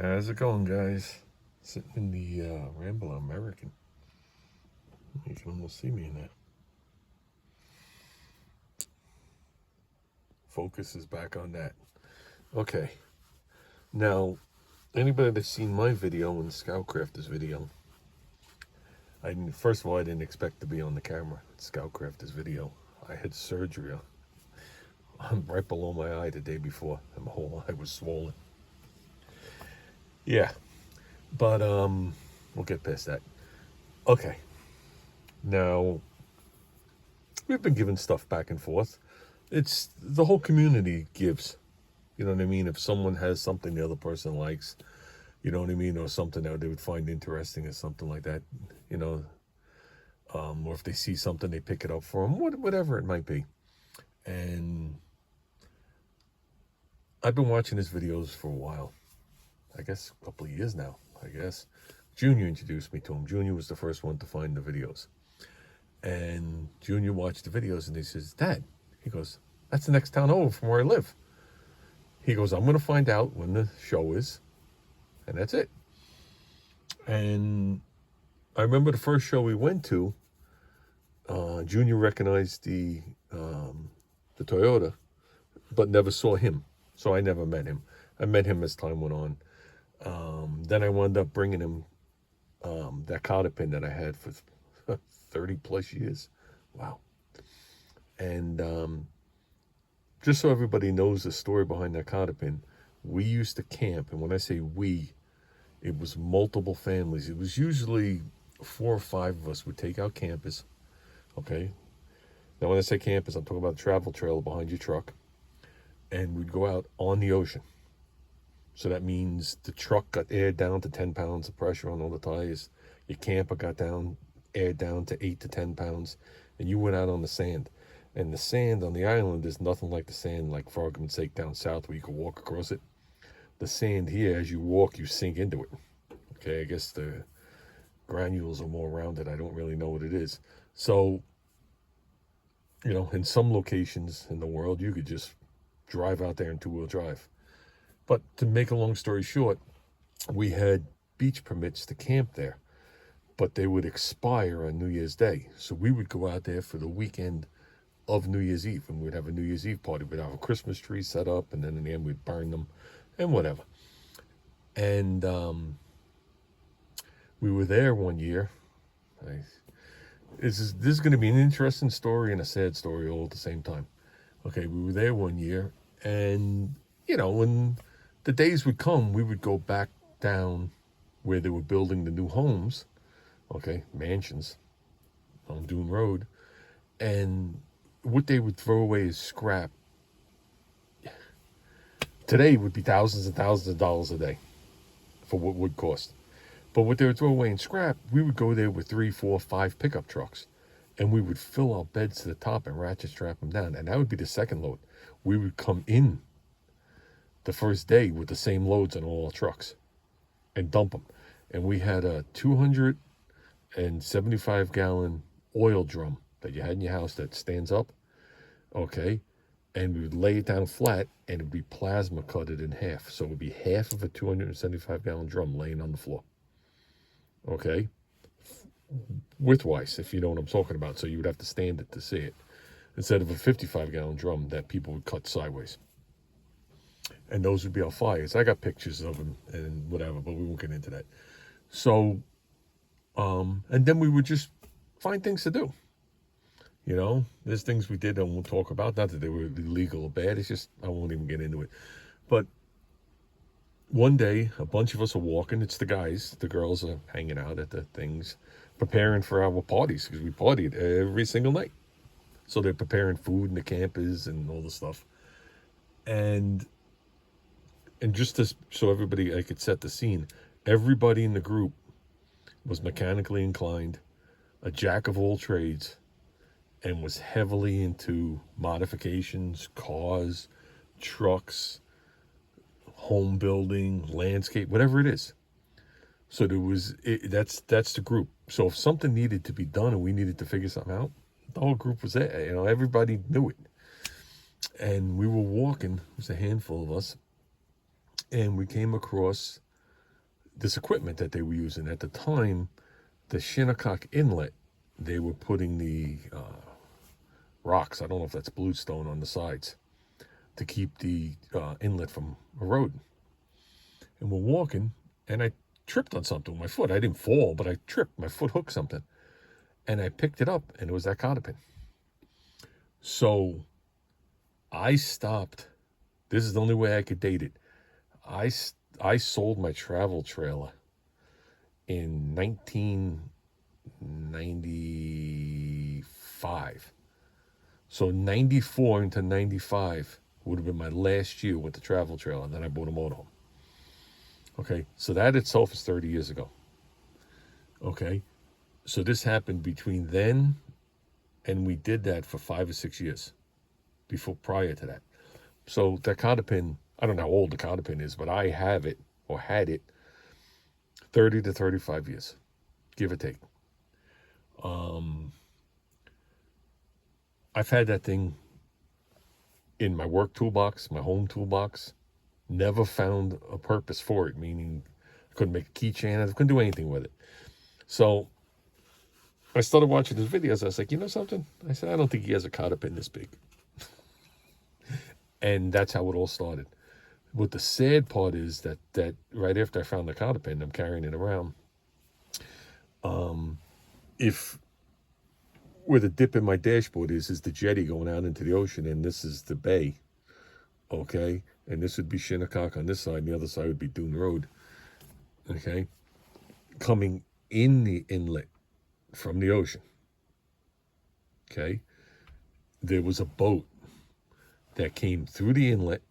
How's it going, guys? Sitting in the Rambler American. You can almost see me in there. Focus is back on that. Okay. Now, anybody that's seen my video and Scoutcrafters video, first of all, I didn't expect to be on the camera. Scoutcrafters video. I had surgery right below my eye the day before, and my whole eye was swollen. Yeah, but we'll get past that. Okay. Now, we've been giving stuff back and forth. It's the whole community gives. You know what I mean? If someone has something the other person likes, you know what I mean, or something that they would find interesting or something like that, you know, or if they see something, they pick it up for them, whatever it might be. And I've been watching his videos for a while. I guess a couple of years now, I guess. Junior introduced me to him. Junior was the first one to find the videos. And Junior watched the videos and he says, Dad, he goes, that's the next town over from where I live. He goes, I'm going to find out when the show is, and that's it. And I remember the first show we went to, Junior recognized the Toyota, but never saw him. So I never met him. I met him as time went on. Then I wound up bringing him that cotter pin that I had for 30 plus years. Wow. And just so everybody knows the story behind that cotter pin, we used to camp. And when I say we, it was multiple families. It was usually 4 or 5 of us would take out campers. Okay. Now, when I say campers, I'm talking about a travel trailer behind your truck. And we'd go out on the ocean. So that means the truck got aired down to 10 pounds of pressure on all the tires. Your camper got aired down to 8 to 10 pounds. And you went out on the sand. And the sand on the island is nothing like the sand, like for argument's sake, down south where you can walk across it. The sand here, as you walk, you sink into it. Okay, I guess the granules are more rounded. I don't really know what it is. So, you know, in some locations in the world, you could just drive out there in two-wheel drive. But to make a long story short, we had beach permits to camp there, but they would expire on New Year's Day. So we would go out there for the weekend of New Year's Eve, and we'd have a New Year's Eve party. We'd have a Christmas tree set up, and then in the end we'd burn them and whatever. And we were there one year. This is going to be an interesting story and a sad story all at the same time. Okay, we were there one year, and, you know, when the days would come, we would go back down where they were building the new homes, okay, mansions on Dune Road, and what they would throw away as scrap today would be thousands and thousands of dollars a day for what would cost. But what they would throw away in scrap, we would go there with 3, 4, 5 pickup trucks, and we would fill our beds to the top and ratchet strap them down, and that would be the second load. We would come in the first day with the same loads on all our trucks and dump them. And we had a 275-gallon oil drum that you had in your house that stands up, okay? And we would lay it down flat, and it would be plasma cutted in half. So it would be half of a 275-gallon drum laying on the floor, okay? Widthwise, if you know what I'm talking about. So you would have to stand it to see it, instead of a 55-gallon drum that people would cut sideways. And those would be our fires. I got pictures of them and whatever, but we won't get into that. So, and then we would just find things to do. You know, there's things we did I won't talk about. Not that they were illegal or bad. It's just, I won't even get into it. But one day, a bunch of us are walking. It's the guys. The girls are hanging out at the things, preparing for our parties, because we partied every single night. So they're preparing food in the campers and all the stuff. And just to, so everybody, I could set the scene, everybody in the group was mechanically inclined, a jack of all trades, and was heavily into modifications, cars, trucks, home building, landscape, whatever it is. So there was, that's the group. So if something needed to be done and we needed to figure something out, the whole group was there. You know, everybody knew it. And we were walking, it was a handful of us, and we came across this equipment that they were using. At the time, the Shinnecock Inlet, they were putting the rocks, I don't know if that's bluestone, on the sides to keep the inlet from eroding. And we're walking, and I tripped on something with my foot. I didn't fall, but I tripped. My foot hooked something. And I picked it up, and it was that cotter pin. So I stopped. This is the only way I could date it. I sold my travel trailer in 1995. So 94 into 95 would have been my last year with the travel trailer. And then I bought a motorhome. Okay, so that itself is 30 years ago. Okay, so this happened between then and we did that for 5 or 6 years prior to that. So that cotter pin, I don't know how old the cotter pin is, but I have it or had it 30 to 35 years, give or take. I've had that thing in my work toolbox, my home toolbox, never found a purpose for it, meaning I couldn't make a keychain, I couldn't do anything with it. So I started watching his videos. I was like, you know something? I said, I don't think he has a cotter pin this big. And that's how it all started. What the sad part is that right after I found the cotter pin, I'm carrying it around. If where the dip in my dashboard is the jetty going out into the ocean, and this is the bay, okay? And this would be Shinnecock on this side, and the other side would be Dune Road, okay? Coming in the inlet from the ocean, okay? There was a boat that came through the inlet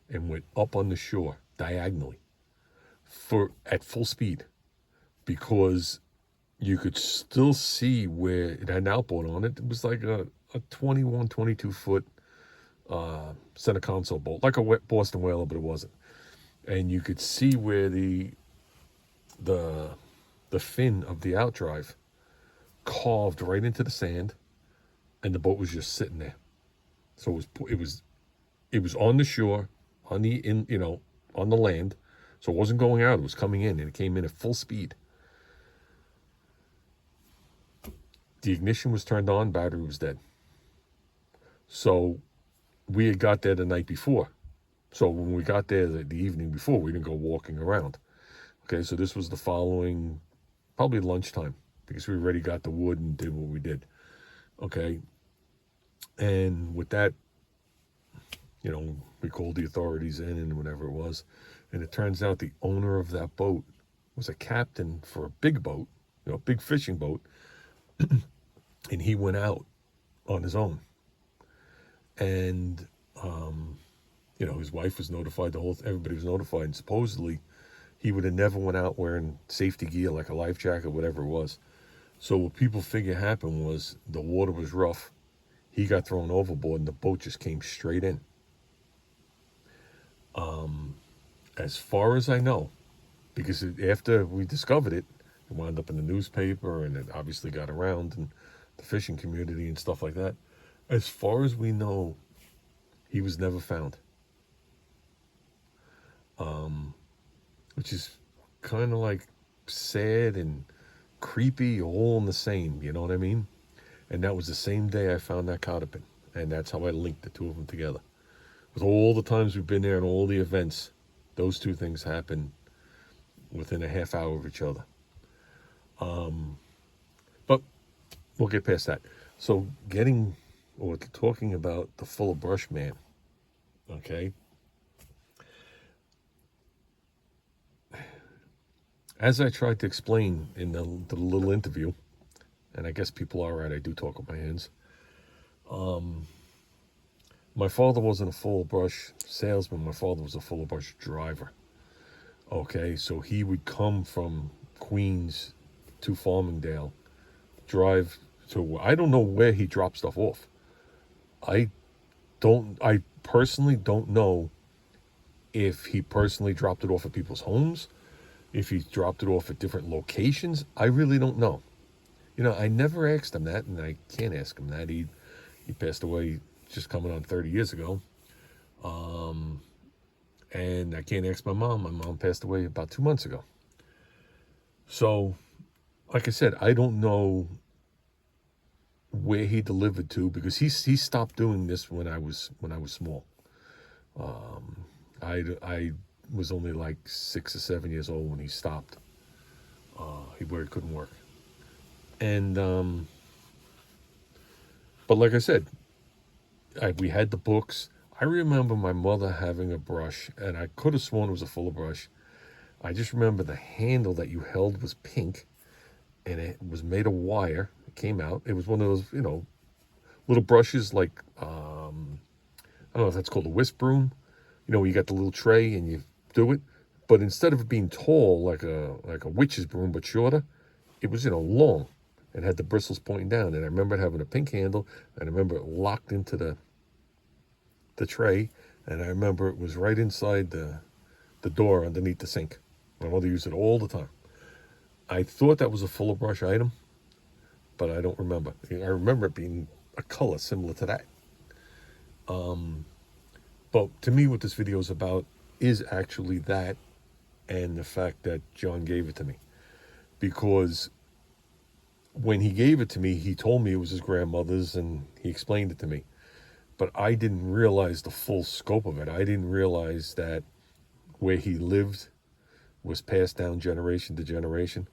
and went up on the shore diagonally at full speed, because you could still see where it had an outboard on it. It was like a 21, 22 foot center console boat, like a Boston Whaler, but it wasn't. And you could see where the fin of the outdrive carved right into the sand, and the boat was just sitting there. So it was on the shore, on the land. So it wasn't going out; it was coming in, and it came in at full speed. The ignition was turned on, battery was dead. So we had got there the night before. So when we got there the evening before, we didn't go walking around. Okay, so this was the following, probably lunchtime, because we already got the wood and did what we did. Okay, and with that, we called the authorities in and whatever it was. And it turns out the owner of that boat was a captain for a big boat, a big fishing boat. And he went out on his own. And, his wife was notified, everybody was notified. And supposedly he would have never went out wearing safety gear, like a life jacket, whatever it was. So what people figure happened was the water was rough. He got thrown overboard and the boat just came straight in. As far as I know, because after we discovered it, it wound up in the newspaper, and it obviously got around in the fishing community and stuff like that. As far as we know, he was never found. Which is kind of like sad and creepy, all in the same, you know what I mean? And that was the same day I found that cotter pin, and that's how I linked the two of them together. With all the times we've been there and all the events, those two things happened within a half hour of each other. But we'll get past that. So talking about the Fuller Brush Man, okay? As I tried to explain in the little interview, and I guess people are right, I do talk with my hands. My father wasn't a Fuller Brush salesman. My father was a Fuller Brush driver. Okay, so he would come from Queens to Farmingdale, drive to, I don't know where he dropped stuff off. I personally don't know if he personally dropped it off at people's homes, if he dropped it off at different locations. I really don't know. I never asked him that, and I can't ask him that. He passed away just coming on 30 years ago. And I can't ask my mom. My mom passed away about 2 months ago. So, like I said, I don't know where he delivered to, because he stopped doing this when I was small. I was only like 6 or 7 years old when he stopped. Where he couldn't work. And but like I said, we had the books. I remember my mother having a brush, and I could have sworn it was a fuller brush. I just remember the handle that you held was pink, and it was made of wire. It came out. It was one of those, little brushes like, I don't know if that's called a whisk broom. Where you got the little tray and you do it. But instead of it being tall like a witch's broom, but shorter, it was, long and had the bristles pointing down. And I remember it having a pink handle, and I remember it locked into the tray, and I remember it was right inside the door underneath the sink. My mother used it all the time. I thought that was a fuller brush item, but I don't remember. I remember it being a color similar to that. But to me, what this video is about is actually that, and the fact that John gave it to me. Because when he gave it to me, he told me it was his grandmother's, and he explained it to me. But I didn't realize the full scope of it. I didn't realize that where he lived was passed down generation to generation.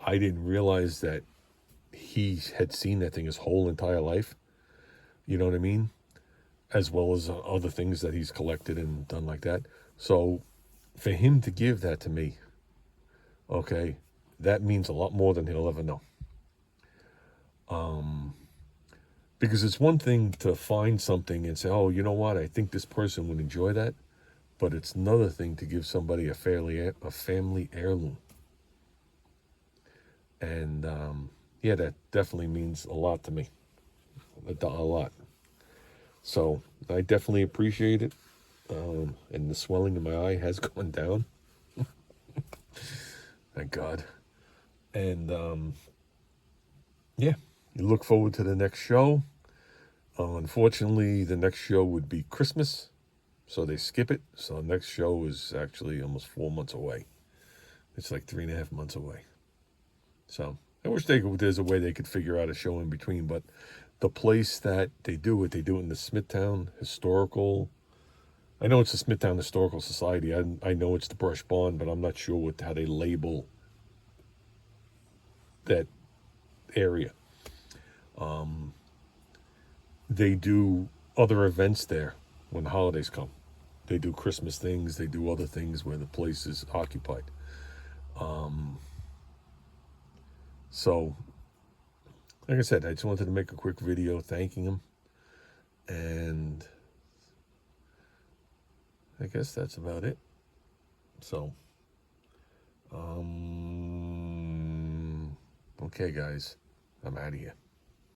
I didn't realize that he had seen that thing his whole entire life. You know what I mean? As well as other things that he's collected and done like that. So for him to give that to me, okay, that means a lot more than he'll ever know. Because it's one thing to find something and say, oh, you know what, I think this person would enjoy that. But it's another thing to give somebody a family heirloom. And yeah, that definitely means a lot to me. A lot. So I definitely appreciate it. And the swelling in my eye has gone down. Thank God. And yeah, you look forward to the next show. Unfortunately, the next show would be Christmas, so they skip it. So the next show is actually almost 4 months away. It's like 3.5 months away. So I wish there's a way they could figure out a show in between. But the place that they do it in the Smithtown Historical. I know it's the Smithtown Historical Society. I know it's the Brush Barn, but I'm not sure how they label that area. They do other events there when the holidays come. They do Christmas things. They do other things where the place is occupied. So, like I said, I just wanted to make a quick video thanking him. And I guess that's about it. So, okay, guys, I'm out of here.